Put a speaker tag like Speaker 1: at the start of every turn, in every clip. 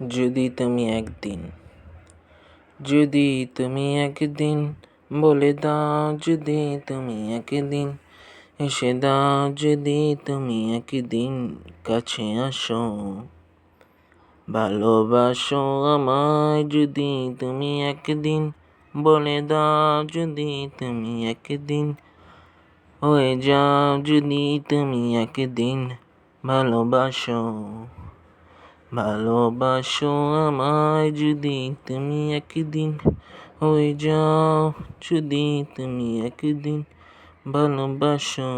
Speaker 1: যদি তুমি একদিন যদি তুমি একদিন বলে দাও, যদি তুমি একদিন এসে দাও, যদি তুমি একদিন কাছে আসো, ভালোবাসো আমায় যদি তুমি একদিন বলে দাও, যদি তুমি একদিন হয়ে যাও, যদি তুমি একদিন ভালোবাসো, ভালোবাসো আমায় যদি তুমি একদিন হয়ে যাও, যদি তুমি একদিন ভালোবাসো,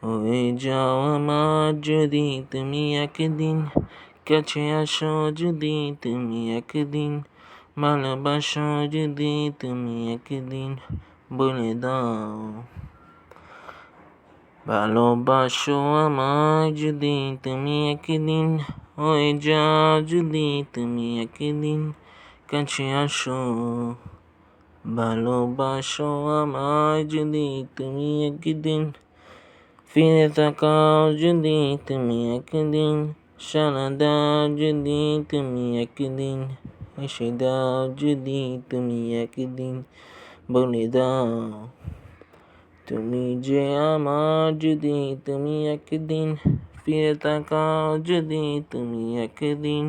Speaker 1: হয়ে যাও আমার যদি তুমি একদিন কাছে আসো, যদি তুমি একদিন ভালোবাসো, যদি তুমি একদিন বলে দাও, ভালোবাসো আমায় যদি তুমি একদিন হয়ে যাও, যদি তুমি একদিন কাছে আসো, ভালোবাসো আমায় যদি তুমি একদিন ফিরে তাকাও, যদি তুমি একদিন সাড়া দাও, যদি তুমি একদিন এসে দাও, যদি তুমি একদিন বলে দাও, তুমি যে আমার, যদি তুমি একদিন ফিরে তাকাও, যদি তুমি একদিন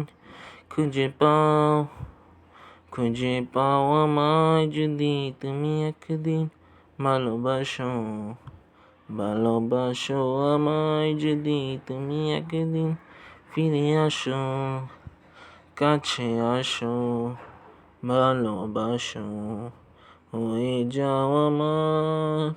Speaker 1: খুঁজে পাও আমায়, যদি তুমি একদিন ভালোবাসো, ভালোবাসো আমায় যদি তুমি একদিন ফিরে আসো, কাছে আসো, ভালোবাসো, হয়ে যাও আমার।